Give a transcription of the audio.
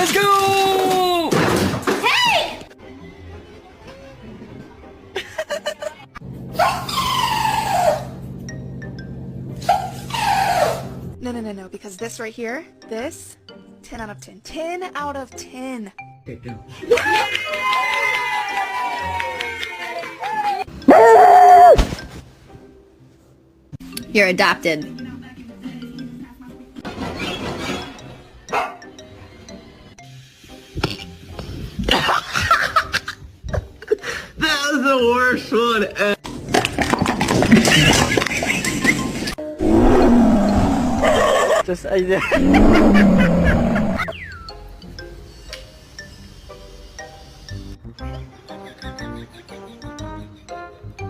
Let's go! Hey! No, because this right here, this, 10 out of 10. 10 out of 10. You're adopted. That was the worst one ever. Just